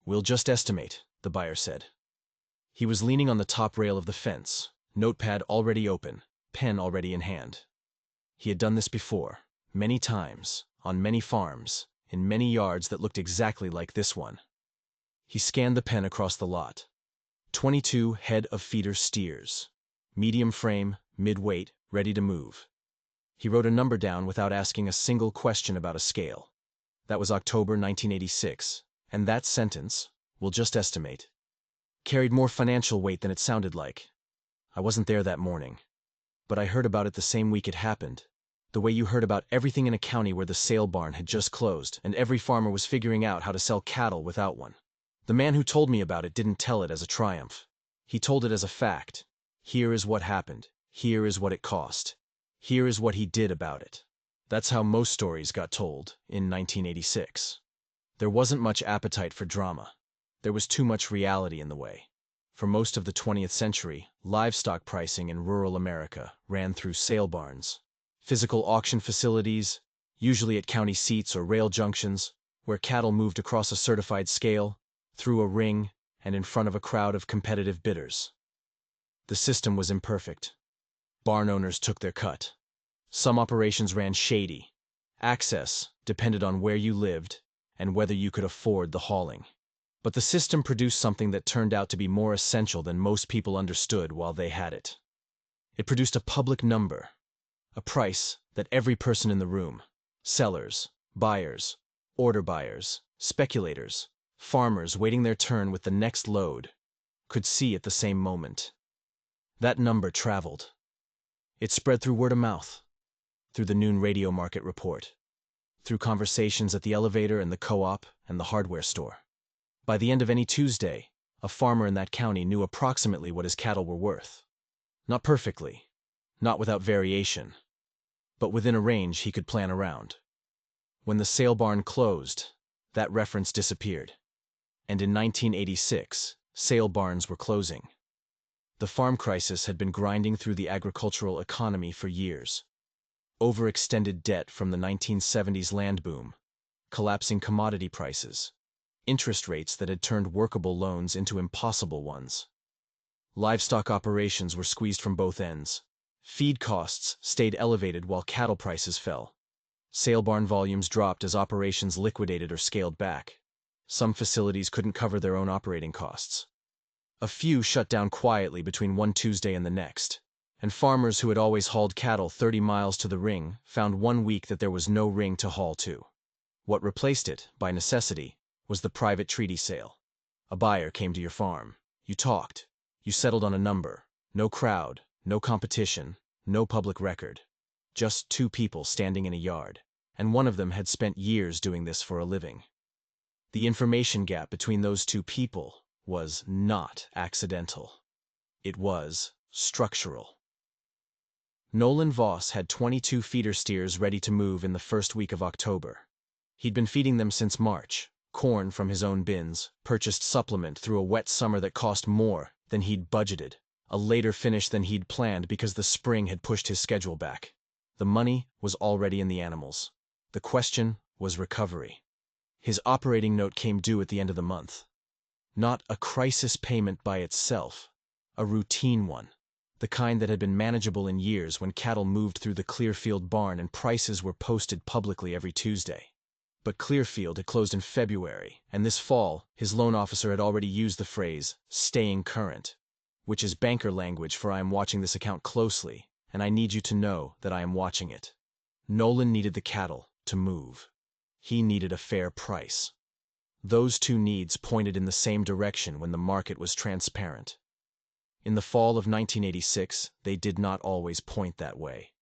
"We'll just estimate," the buyer said. He was leaning on the top rail of the fence, notepad already open, pen already in hand. He had done this before, many times, on many farms, in many yards that looked exactly like this one. He scanned the pen across the lot. 22 head of feeder steers. Medium frame, mid-weight, ready to move. He wrote a number down without asking a single question about a scale. That was October 1986, and that sentence, "We'll just estimate," carried more financial weight than it sounded like. I wasn't there that morning, but I heard about it the same week it happened, the way you heard about everything in a county where the sale barn had just closed and every farmer was figuring out how to sell cattle without one. The man who told me about it didn't tell it as a triumph. He told it as a fact. Here is what happened. Here is what it cost. Here is what he did about it. That's how most stories got told in 1986. There wasn't much appetite for drama. There was too much reality in the way. For most of the 20th century, livestock pricing in rural America ran through sale barns, physical auction facilities, usually at county seats or rail junctions, where cattle moved across a certified scale, through a ring, and in front of a crowd of competitive bidders. The system was imperfect. Barn owners took their cut. Some operations ran shady. Access depended on where you lived and whether you could afford the hauling. But the system produced something that turned out to be more essential than most people understood while they had it. It produced a public number, a price that every person in the room, sellers, buyers, order buyers, speculators, farmers waiting their turn with the next load, could see at the same moment. That number traveled. It spread through word of mouth, through the noon radio market report, through conversations at the elevator and the co-op and the hardware store. By the end of any Tuesday, a farmer in that county knew approximately what his cattle were worth. Not perfectly, not without variation, but within a range he could plan around. When the sale barn closed, that reference disappeared. And in 1986, sale barns were closing. The farm crisis had been grinding through the agricultural economy for years. Overextended debt from the 1970s land boom, collapsing commodity prices, interest rates that had turned workable loans into impossible ones. Livestock operations were squeezed from both ends. Feed costs stayed elevated while cattle prices fell. Sale barn volumes dropped as operations liquidated or scaled back. Some facilities couldn't cover their own operating costs. A few shut down quietly between one Tuesday and the next, and farmers who had always hauled cattle 30 miles to the ring found one week that there was no ring to haul to. What replaced it, by necessity, was the private treaty sale. A buyer came to your farm. You talked. You settled on a number. No crowd, no competition, no public record. Just two people standing in a yard, and one of them had spent years doing this for a living. The information gap between those two people was not accidental. It was structural. Nolan Voss had 22 feeder steers ready to move in the first week of October. He'd been feeding them since March, corn from his own bins, purchased supplement through a wet summer that cost more than he'd budgeted, a later finish than he'd planned because the spring had pushed his schedule back. The money was already in the animals. The question was recovery. His operating note came due at the end of the month. Not a crisis payment by itself, a routine one, the kind that had been manageable in years when cattle moved through the Clearfield barn and prices were posted publicly every Tuesday. But Clearfield had closed in February, and this fall his loan officer had already used the phrase, "staying current," which is banker language for "I am watching this account closely, and I need you to know that I am watching it." Nolan needed the cattle to move. He needed a fair price. Those two needs pointed in the same direction when the market was transparent. In the fall of 1986, they did not always point that way.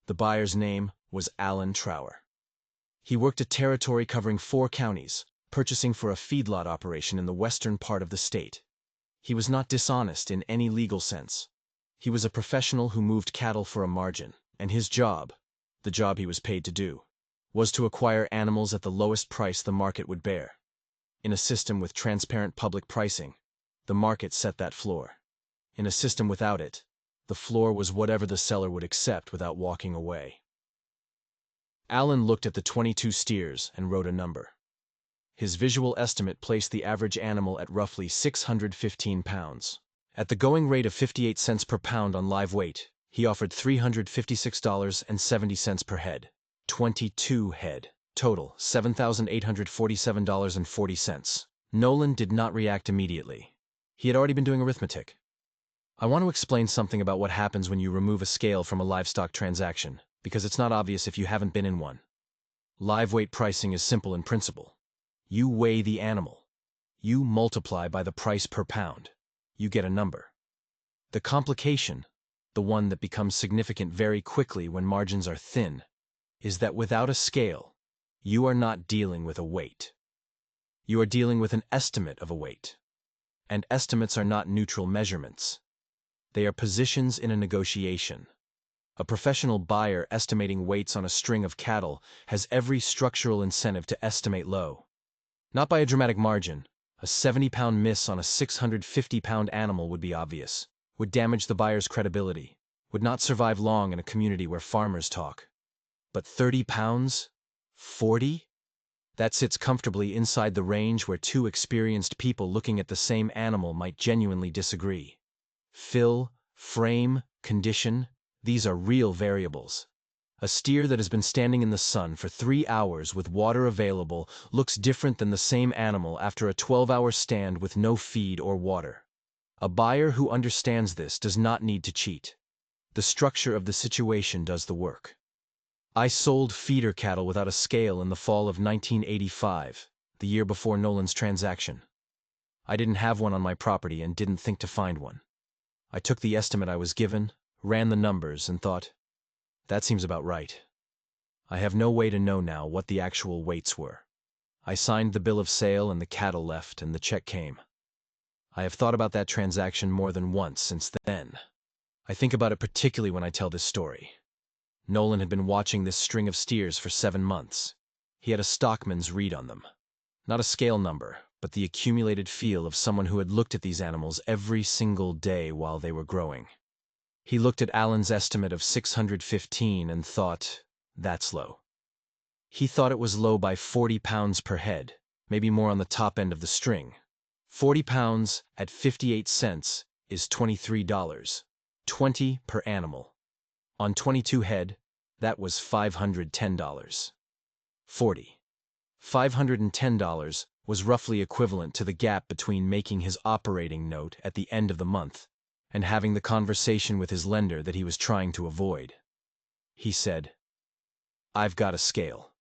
The buyer's name was Alan Trower. He worked a territory covering 4 counties, purchasing for a feedlot operation in the western part of the state. He was not dishonest in any legal sense. He was a professional who moved cattle for a margin, and his job, the job he was paid to do, was to acquire animals at the lowest price the market would bear. In a system with transparent public pricing, the market set that floor. In a system without it, the floor was whatever the seller would accept without walking away. Alan looked at the 22 steers and wrote a number. His visual estimate placed the average animal at roughly 615 pounds. At the going rate of 58 cents per pound on live weight, he offered $356.70 per head. 22 head. Total, $7,847.40. Nolan did not react immediately. He had already been doing arithmetic. I want to explain something about what happens when you remove a scale from a livestock transaction, because it's not obvious if you haven't been in one. Live weight pricing is simple in principle. You weigh the animal. You multiply by the price per pound. You get a number. The complication, the one that becomes significant very quickly when margins are thin, is that without a scale, you are not dealing with a weight. You are dealing with an estimate of a weight. And estimates are not neutral measurements. They are positions in a negotiation. A professional buyer estimating weights on a string of cattle has every structural incentive to estimate low. Not by a dramatic margin. A 70-pound miss on a 650-pound animal would be obvious, would damage the buyer's credibility, would not survive long in a community where farmers talk. But 30 pounds? 40? That sits comfortably inside the range where two experienced people looking at the same animal might genuinely disagree. Fill, frame, condition, these are real variables. A steer that has been standing in the sun for 3 hours with water available looks different than the same animal after a 12-hour stand with no feed or water. A buyer who understands this does not need to cheat. The structure of the situation does the work. I sold feeder cattle without a scale in the fall of 1985, the year before Nolan's transaction. I didn't have one on my property and didn't think to find one. I took the estimate I was given, ran the numbers, and thought, that seems about right. I have no way to know now what the actual weights were. I signed the bill of sale and the cattle left and the check came. I have thought about that transaction more than once since then. I think about it particularly when I tell this story. Nolan had been watching this string of steers for 7 months. He had a stockman's read on them. Not a scale number, but the accumulated feel of someone who had looked at these animals every single day while they were growing. He looked at Alan's estimate of 615 and thought, that's low. He thought it was low by 40 pounds per head, maybe more on the top end of the string. 40 pounds at 58 cents is $23. 20 per animal. On 22 head, that was $510. 40. $510 was roughly equivalent to the gap between making his operating note at the end of the month and having the conversation with his lender that he was trying to avoid. He said, I've got a scale.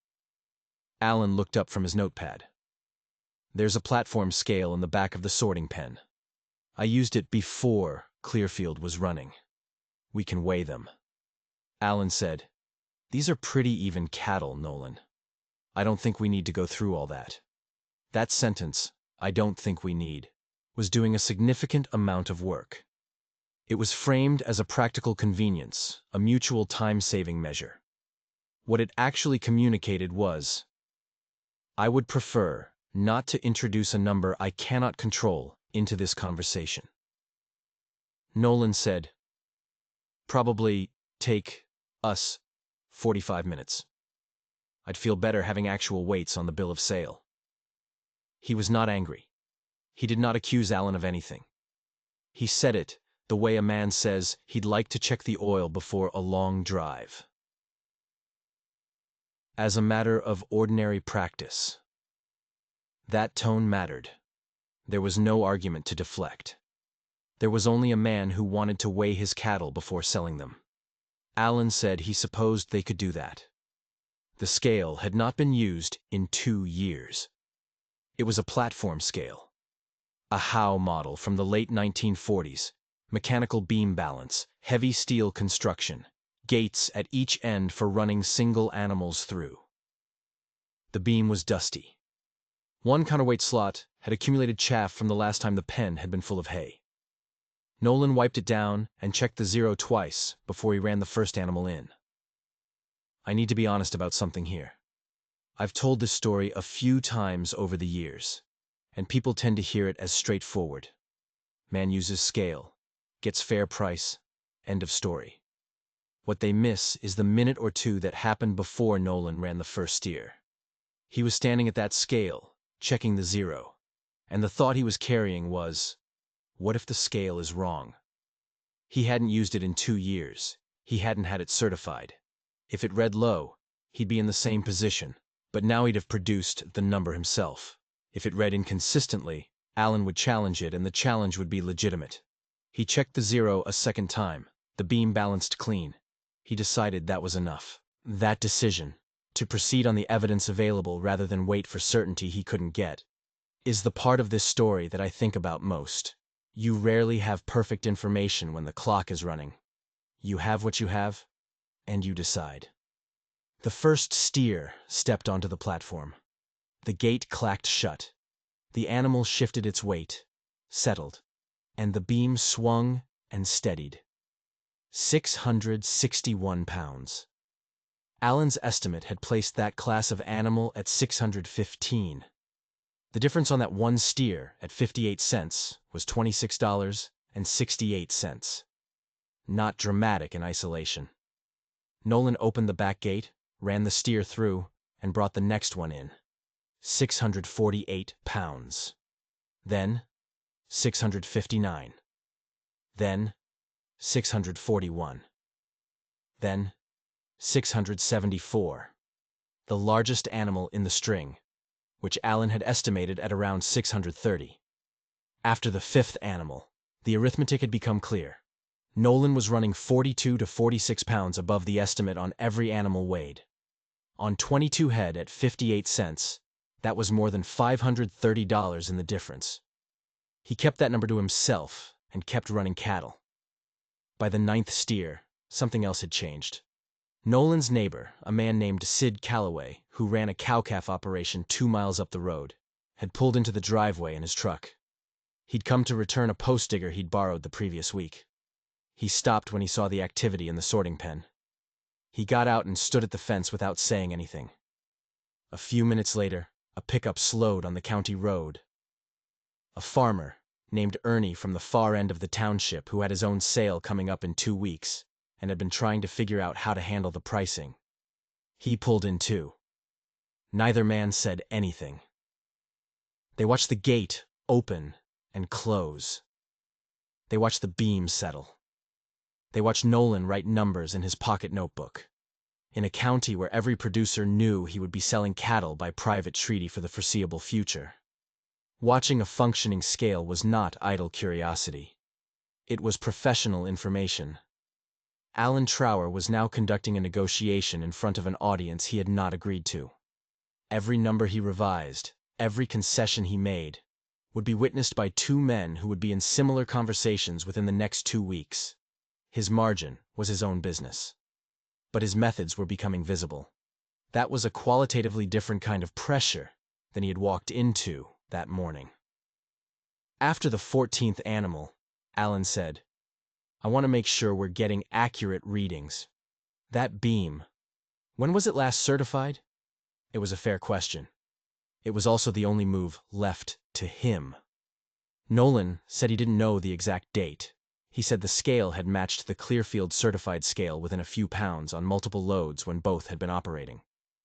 Alan looked up from his notepad. There's a platform scale in the back of the sorting pen. I used it before Clearfield was running. We can weigh them. Alan said, these are pretty even cattle, Nolan. I don't think we need to go through all that. That sentence, I don't think we need, was doing a significant amount of work. It was framed as a practical convenience, a mutual time-saving measure. What it actually communicated was, I would prefer not to introduce a number I cannot control into this conversation. Nolan said, probably take us 45 minutes. I'd feel better having actual weights on the bill of sale. He was not angry. He did not accuse Alan of anything. He said it the way a man says he'd like to check the oil before a long drive. As a matter of ordinary practice. That tone mattered. There was no argument to deflect. There was only a man who wanted to weigh his cattle before selling them. Alan said he supposed they could do that. The scale had not been used in 2 years. It was a platform scale. A Howe model from the late 1940s. Mechanical beam balance, heavy steel construction, gates at each end for running single animals through. The beam was dusty. One counterweight slot had accumulated chaff from the last time the pen had been full of hay. Nolan wiped it down and checked the zero twice before he ran the first animal in. I need to be honest about something here. I've told this story a few times over the years, and people tend to hear it as straightforward. Man uses scale, gets fair price, end of story. What they miss is the minute or two that happened before Nolan ran the first steer. He was standing at that scale, checking the zero. And the thought he was carrying was, what if the scale is wrong? He hadn't used it in 2 years. He hadn't had it certified. If it read low, he'd be in the same position, but now he'd have produced the number himself. If it read inconsistently, Alan would challenge it and the challenge would be legitimate. He checked the zero a second time. The beam balanced clean. He decided that was enough. That decision, to proceed on the evidence available rather than wait for certainty he couldn't get, is the part of this story that I think about most. You rarely have perfect information when the clock is running. You have what you have, and you decide. The first steer stepped onto the platform. The gate clacked shut. The animal shifted its weight, settled, and the beam swung and steadied. 661 pounds. Alan's estimate had placed that class of animal at 615. The difference on that one steer at 58 cents was $26.68. Not dramatic in isolation. Nolan opened the back gate, ran the steer through, and brought the next one in. 648 pounds. Then 659. Then 641. Then 674. The largest animal in the string, which Alan had estimated at around 630. After the fifth animal, the arithmetic had become clear. Nolan was running 42 to 46 pounds above the estimate on every animal weighed. On 22 head at 58 cents, that was more than $530 in the difference. He kept that number to himself and kept running cattle. By the ninth steer, something else had changed. Nolan's neighbor, a man named Sid Calloway, who ran a cow-calf operation 2 miles up the road, had pulled into the driveway in his truck. He'd come to return a post digger he'd borrowed the previous week. He stopped when he saw the activity in the sorting pen. He got out and stood at the fence without saying anything. A few minutes later, a pickup slowed on the county road. A farmer, named Ernie from the far end of the township who had his own sale coming up in 2 weeks, and had been trying to figure out how to handle the pricing. He pulled in too. Neither man said anything. They watched the gate open and close. They watched the beam settle. They watched Nolan write numbers in his pocket notebook. In a county where every producer knew he would be selling cattle by private treaty for the foreseeable future. Watching a functioning scale was not idle curiosity. It was professional information. Alan Trower was now conducting a negotiation in front of an audience he had not agreed to. Every number he revised, every concession he made, would be witnessed by 2 men who would be in similar conversations within the next 2 weeks. His margin was his own business. But his methods were becoming visible. That was a qualitatively different kind of pressure than he had walked into that morning. After the 14th animal, Alan said, "I want to make sure we're getting accurate readings. That beam, when was it last certified?" It was a fair question. It was also the only move left to him. Nolan said he didn't know the exact date. He said the scale had matched the Clearfield certified scale within a few pounds on multiple loads when both had been operating.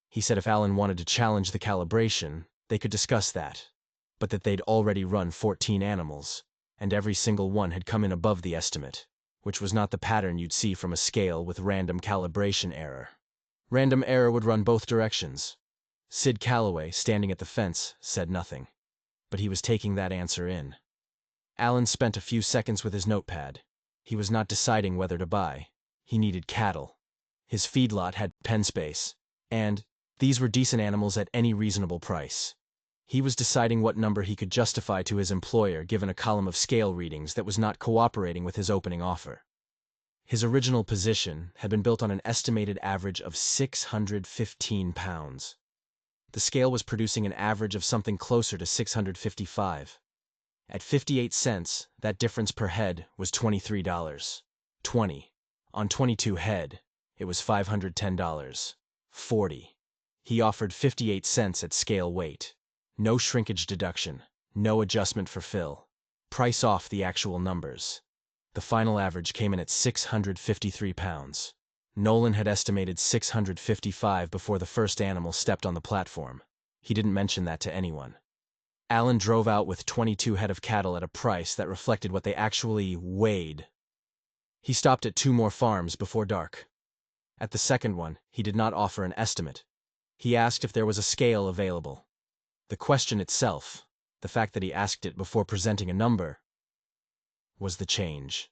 He said if Alan wanted to challenge the calibration, they could discuss that, but that they'd already run 14 animals, and every single one had come in above the estimate, which was not the pattern you'd see from a scale with random calibration error. Random error would run both directions. Sid Calloway, standing at the fence, said nothing, but he was taking that answer in. Alan spent a few seconds with his notepad. He was not deciding whether to buy. He needed cattle. His feedlot had pen space, and these were decent animals at any reasonable price. He was deciding what number he could justify to his employer given a column of scale readings that was not cooperating with his opening offer. His original position had been built on an estimated average of 615 pounds. The scale was producing an average of something closer to 655. At 58 cents, that difference per head was $23.20. On 22 head, it was $510.40. He offered 58 cents at scale weight. No shrinkage deduction, no adjustment for fill. Price off the actual numbers. The final average came in at 653 pounds. Nolan had estimated 655 before the first animal stepped on the platform. He didn't mention that to anyone. Alan drove out with 22 head of cattle at a price that reflected what they actually weighed. He stopped at 2 more farms before dark. At the second one, he did not offer an estimate. He asked if there was a scale available. The question itself, the fact that he asked it before presenting a number, was the change.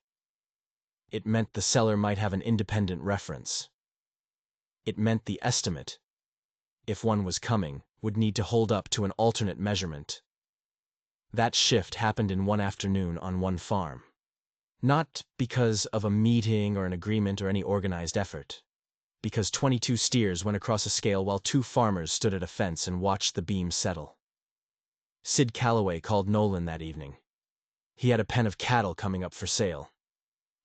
It meant the seller might have an independent reference. It meant the estimate, if one was coming, would need to hold up to an alternate measurement. That shift happened in one afternoon on one farm. Not because of a meeting or an agreement or any organized effort. Because 22 steers went across a scale while 2 farmers stood at a fence and watched the beam settle. Sid Calloway called Nolan that evening. He had a pen of cattle coming up for sale.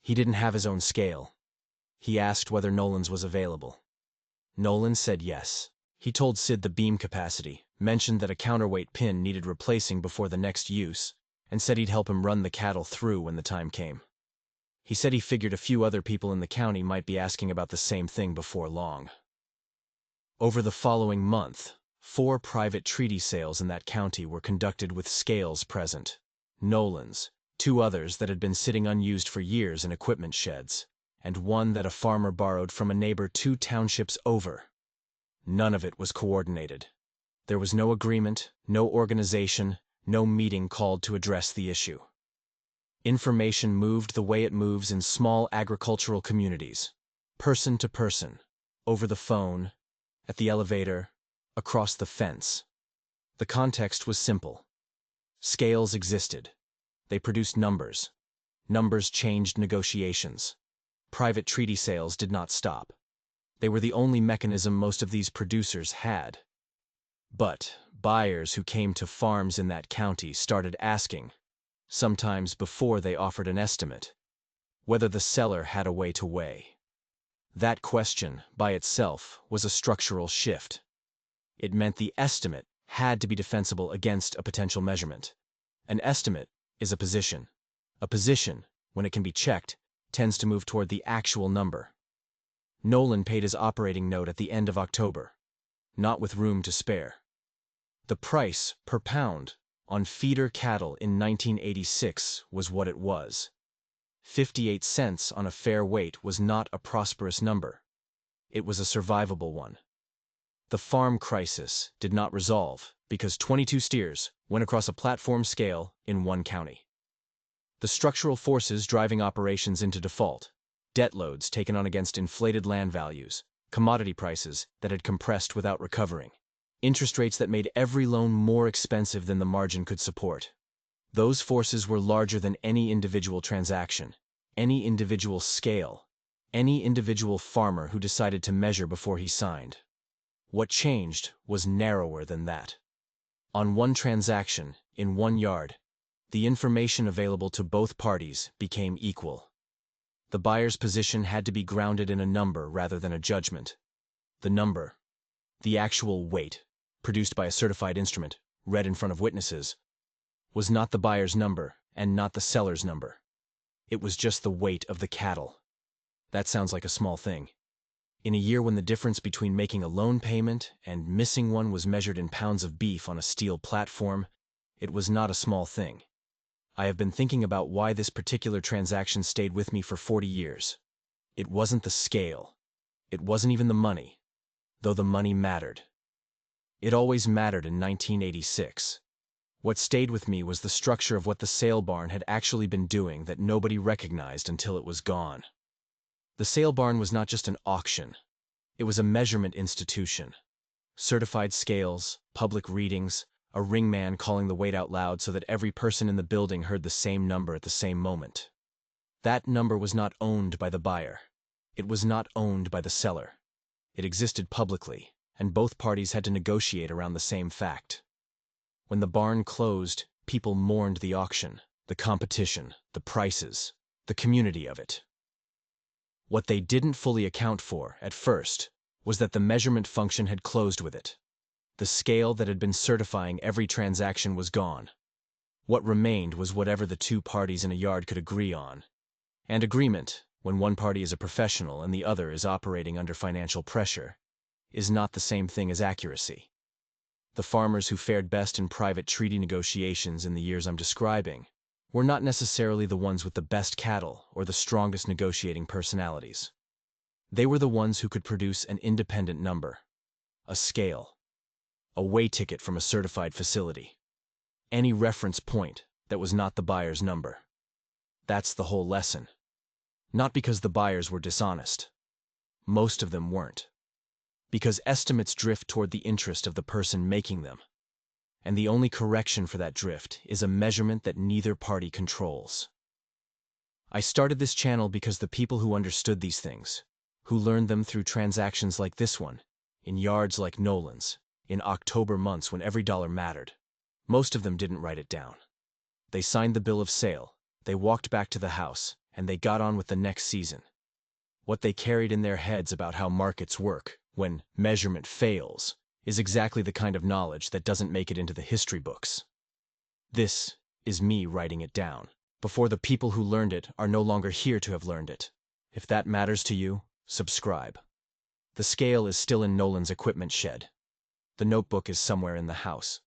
He didn't have his own scale. He asked whether Nolan's was available. Nolan said yes. He told Sid the beam capacity, mentioned that a counterweight pin needed replacing before the next use, and said he'd help him run the cattle through when the time came. He said he figured a few other people in the county might be asking about the same thing before long. Over the following month, 4 private treaty sales in that county were conducted with scales present. Nolan's, 2 others that had been sitting unused for years in equipment sheds, and 1 that a farmer borrowed from a neighbor 2 townships over. None of it was coordinated. There was no agreement, no organization, no meeting called to address the issue. Information moved the way it moves in small agricultural communities, person to person, over the phone, at the elevator, across the fence. The context was simple. Scales existed. They produced numbers. Numbers changed negotiations. Private treaty sales did not stop. They were the only mechanism most of these producers had. But buyers who came to farms in that county started asking, sometimes before they offered an estimate, whether the seller had a way to weigh. That question, by itself, was a structural shift. It meant the estimate had to be defensible against a potential measurement. An estimate is a position. A position, when it can be checked, tends to move toward the actual number. Nolan paid his operating note at the end of October, not with room to spare. The price per pound on feeder cattle in 1986 was what it was. 58 cents on a fair weight was not a prosperous number. It was a survivable one. The farm crisis did not resolve because 22 steers went across a platform scale in one county. The structural forces driving operations into default, debt loads taken on against inflated land values, commodity prices that had compressed without recovering, interest rates that made every loan more expensive than the margin could support. Those forces were larger than any individual transaction, any individual scale, any individual farmer who decided to measure before he signed. What changed was narrower than that. On one transaction, in one yard, the information available to both parties became equal. The buyer's position had to be grounded in a number rather than a judgment. The number, the actual weight, produced by a certified instrument, read in front of witnesses, was not the buyer's number and not the seller's number. It was just the weight of the cattle. That sounds like a small thing. In a year when the difference between making a loan payment and missing one was measured in pounds of beef on a steel platform, it was not a small thing. I have been thinking about why this particular transaction stayed with me for 40 years. It wasn't the scale. It wasn't even the money, though the money mattered. It always mattered in 1986. What stayed with me was the structure of what the sale barn had actually been doing that nobody recognized until it was gone. The sale barn was not just an auction. It was a measurement institution. Certified scales, public readings, a ringman calling the weight out loud so that every person in the building heard the same number at the same moment. That number was not owned by the buyer. It was not owned by the seller. It existed publicly, and both parties had to negotiate around the same fact. When the barn closed, people mourned the auction, the competition, the prices, the community of it. What they didn't fully account for, at first, was that the measurement function had closed with it. The scale that had been certifying every transaction was gone. What remained was whatever the 2 parties in a yard could agree on. And agreement, when one party is a professional and the other is operating under financial pressure, is not the same thing as accuracy. The farmers who fared best in private treaty negotiations in the years I'm describing were not necessarily the ones with the best cattle or the strongest negotiating personalities. They were the ones who could produce an independent number, a scale, a weigh ticket from a certified facility, any reference point that was not the buyer's number. That's the whole lesson. Not because the buyers were dishonest. Most of them weren't. Because estimates drift toward the interest of the person making them. And the only correction for that drift is a measurement that neither party controls. I started this channel because the people who understood these things, who learned them through transactions like this one, in yards like Nolan's, in October months when every dollar mattered, most of them didn't write it down. They signed the bill of sale, they walked back to the house, and they got on with the next season. What they carried in their heads about how markets work, when measurement fails, is exactly the kind of knowledge that doesn't make it into the history books. This is me writing it down, before the people who learned it are no longer here to have learned it. If that matters to you, subscribe. The scale is still in Nolan's equipment shed. The notebook is somewhere in the house.